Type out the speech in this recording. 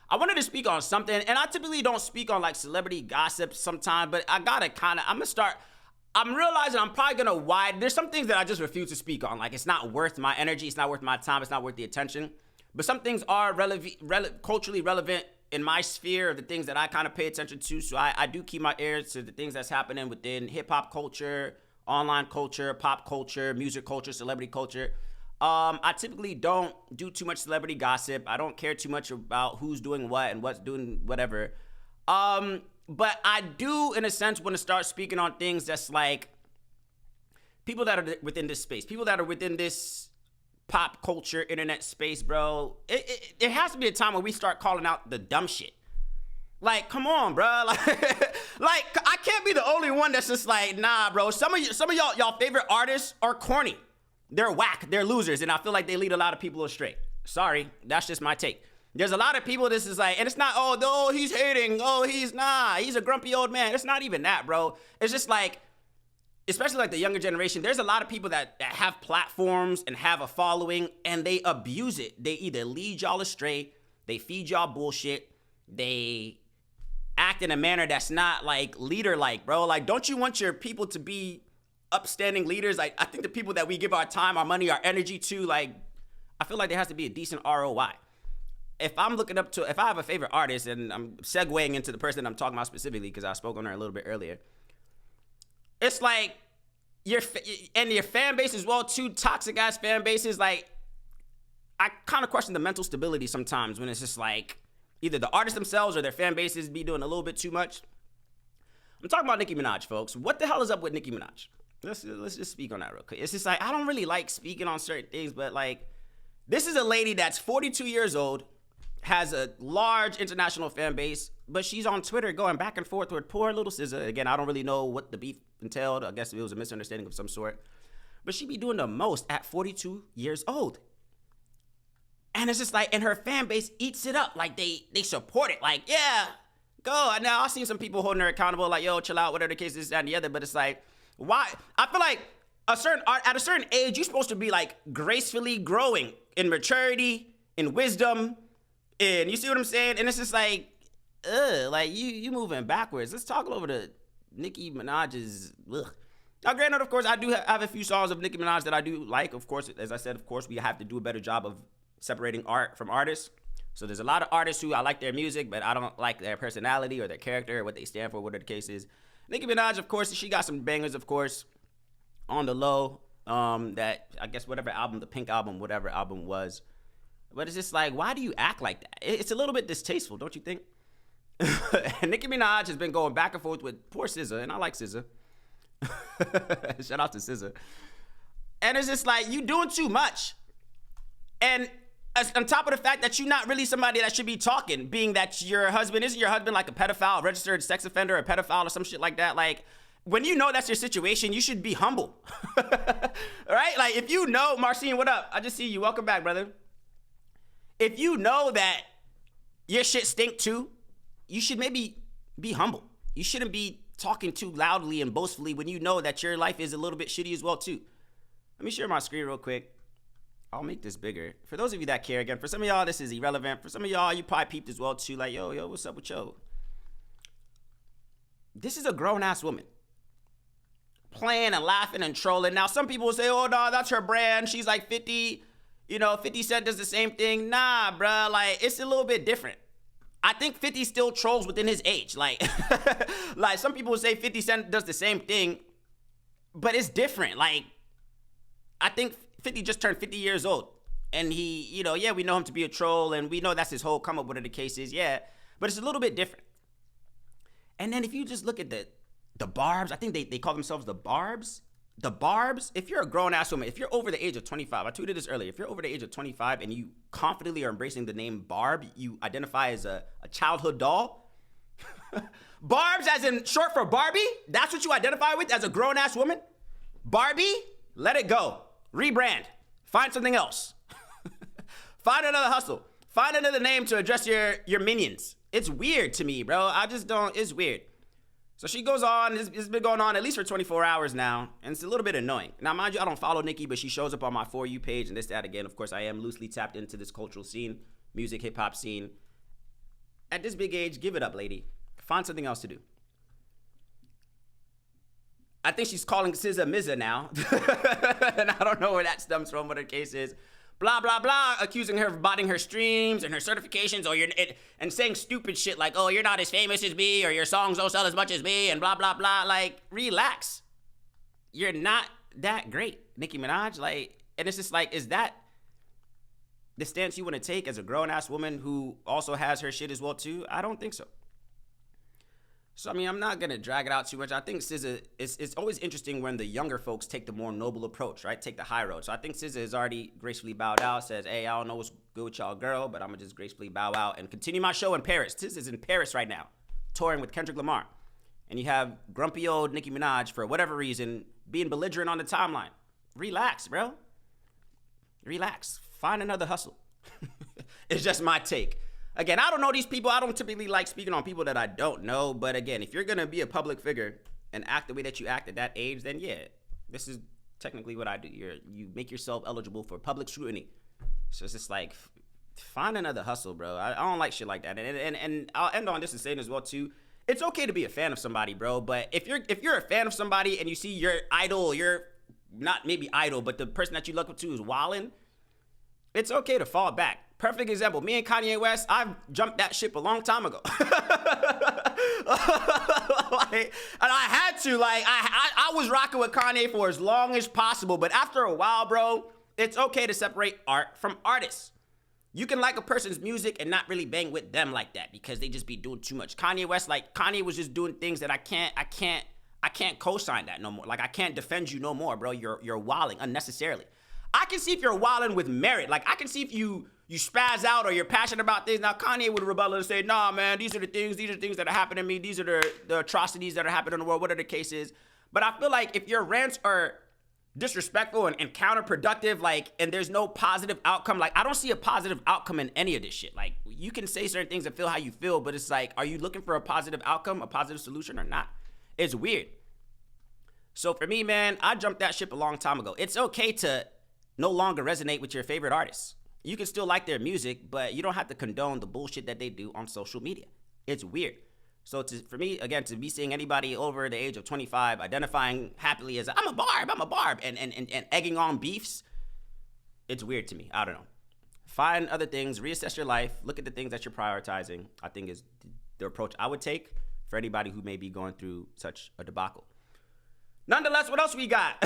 I wanted to speak on something, and I typically don't speak on like celebrity gossip sometimes, but I'm realizing I'm probably gonna widen. There's some things that I just refuse to speak on. Like, it's not worth my energy, it's not worth my time, it's not worth the attention. But some things are culturally relevant in my sphere of the things that I kind of pay attention to. So I do keep my ears to the things that's happening within hip hop culture, online culture, pop culture, music culture, celebrity culture. I typically don't do too much celebrity gossip. I don't care too much about who's doing what and what's doing whatever. But I do, in a sense, want to start speaking on things that's like people that are within this space, people that are within this pop culture, internet space, bro. There has to be a time where we start calling out the dumb shit. Like, come on, bro. Like I can't be the only one that's just like, nah, bro. Some of y'all favorite artists are corny. They're whack. They're losers, and I feel like they lead a lot of people astray. Sorry, that's just my take. There's a lot of people. This is like, and it's not. Oh, he's hating. Oh, he's a grumpy old man. It's not even that, bro. It's just like, especially like the younger generation, there's a lot of people that have platforms and have a following, and they abuse it. They either lead y'all astray, they feed y'all bullshit, they act in a manner that's not like leader-like, bro. Like, don't you want your people to be upstanding leaders? Like, I think the people that we give our time, our money, our energy to, like, I feel like there has to be a decent ROI. If I have a favorite artist, and I'm segueing into the person I'm talking about specifically because I spoke on her a little bit earlier, it's like your fan base as well, too, toxic ass fan bases. Like, I kind of question the mental stability sometimes when it's just like either the artists themselves or their fan bases be doing a little bit too much. I'm talking about Nicki Minaj, folks. What the hell is up with Nicki Minaj? Let's just speak on that real quick. It's just like, I don't really like speaking on certain things, but like, this is a lady that's 42 years old, has a large international fan base, but she's on Twitter going back and forth with poor little SZA. Again, I don't really know what the beef entailed. I guess it was a misunderstanding of some sort. But she be doing the most at 42 years old. And it's just like, and her fan base eats it up. Like, they support it. Like, yeah, go. Now, I've seen some people holding her accountable, like, yo, chill out, whatever the case is, that, and the other. But it's like, why? I feel like at a certain age, you're supposed to be like gracefully growing in maturity, in wisdom, and you see what I'm saying? And it's just like, like you moving backwards. Let's talk over to Nicki Minaj's. Now, granted, of course, I do have a few songs of Nicki Minaj that I do like. Of course, as I said, of course, we have to do a better job of separating art from artists. So there's a lot of artists who I like their music, but I don't like their personality or their character or what they stand for, whatever the case is. Nicki Minaj, of course, she got some bangers, of course, on the low. That, I guess, whatever album, the Pink album, whatever album was. But it's just like, why do you act like that? It's a little bit distasteful, don't you think? Nicki Minaj has been going back and forth with poor SZA, and I like SZA. Shout out to SZA. And it's just like, you doing too much. And on top of the fact that you're not really somebody that should be talking, being that your husband, isn't your husband like a pedophile, registered sex offender, a pedophile or some shit like that? Like, when you know that's your situation, you should be humble. Right? Like, if you know, Marcin, what up? I just see you. Welcome back, brother. If you know that your shit stink too, you should maybe be humble. You shouldn't be talking too loudly and boastfully when you know that your life is a little bit shitty as well too. Let me share my screen real quick. I'll make this bigger. For those of you that care, again, for some of y'all, this is irrelevant. For some of y'all, you probably peeped as well too. Like, yo, what's up with yo? This is a grown-ass woman playing and laughing and trolling. Now, some people will say, oh, no, that's her brand. She's like 50. 50 Cent does the same thing. Nah, bruh, like, it's a little bit different. I think 50 still trolls within his age. Like, like some people would say 50 Cent does the same thing, but it's different. Like, I think 50 just turned 50 years old. And he, yeah, we know him to be a troll, and we know that's his whole come up, whatever the case is, yeah. But it's a little bit different. And then if you just look at the Barbs, I think they call themselves the Barbs. The Barbs, if you're a grown-ass woman, if you're over the age of 25, I tweeted this earlier, if you're over the age of 25 and you confidently are embracing the name Barb, you identify as a childhood doll. Barbs as in short for Barbie? That's what you identify with as a grown-ass woman? Barbie? Let it go. Rebrand. Find something else. Find another hustle. Find another name to address your minions. It's weird to me, bro. It's weird. So she goes on, it's been going on at least for 24 hours now, and it's a little bit annoying. Now, mind you, I don't follow Nicki, but she shows up on my For You page and this, that, again. Of course, I am loosely tapped into this cultural scene, music, hip-hop scene, At this big age, give it up, lady. Find something else to do. I think she's calling SZA Mizza now. And I don't know where that stems from, what her case is. Blah, blah, blah, accusing her of botting her streams and her certifications, and saying stupid shit like, oh, you're not as famous as me, or your songs don't sell as much as me, and blah, blah, blah. Like, relax. You're not that great, Nicki Minaj. Like, and it's just like, is that the stance you want to take as a grown-ass woman who also has her shit as well, too? I don't think so. So, I mean, I'm not going to drag it out too much. I think SZA, it's always interesting when the younger folks take the more noble approach, right? Take the high road. So I think SZA has already gracefully bowed out, says, hey, I don't know what's good with y'all, girl, but I'm going to just gracefully bow out and continue my show in Paris. SZA's in Paris right now, touring with Kendrick Lamar. And you have grumpy old Nicki Minaj, for whatever reason, being belligerent on the timeline. Relax, bro. Relax. Find another hustle. It's just my take. Again, I don't know these people. I don't typically like speaking on people that I don't know. But again, if you're going to be a public figure and act the way that you act at that age, then yeah, this is technically what I do. You make yourself eligible for public scrutiny. So it's just like, find another hustle, bro. I don't like shit like that. And I'll end on this and saying as well, too. It's okay to be a fan of somebody, bro. But if you're a fan of somebody and you see your idol, you're not maybe idol, but the person that you look up to is wildin', it's okay to fall back. Perfect example. Me and Kanye West, I've jumped that ship a long time ago. And I had to. Like, I was rocking with Kanye for as long as possible. But after a while, bro, it's okay to separate art from artists. You can like a person's music and not really bang with them like that because they just be doing too much. Kanye West, like, Kanye was just doing things that I can't co-sign that no more. Like, I can't defend you no more, bro. You're wilding unnecessarily. I can see if you're wilding with merit. Like, I can see if you spaz out or you're passionate about things. Now, Kanye would rebel and say, nah, man, these are the things that are happening to me. These are the atrocities that are happening in the world, whatever the case is. But I feel like if your rants are disrespectful and counterproductive, like, and there's no positive outcome, like, I don't see a positive outcome in any of this shit. Like, you can say certain things and feel how you feel, but it's like, are you looking for a positive outcome, a positive solution or not? It's weird. So for me, man, I jumped that ship a long time ago. It's okay to no longer resonate with your favorite artists. You can still like their music, but you don't have to condone the bullshit that they do on social media. It's weird. So for me, again, to be seeing anybody over the age of 25 identifying happily as I'm a barb, and egging on beefs, it's weird to me. I don't know. Find other things, reassess your life, look at the things that you're prioritizing, I think is the approach I would take for anybody who may be going through such a debacle. Nonetheless, what else we got?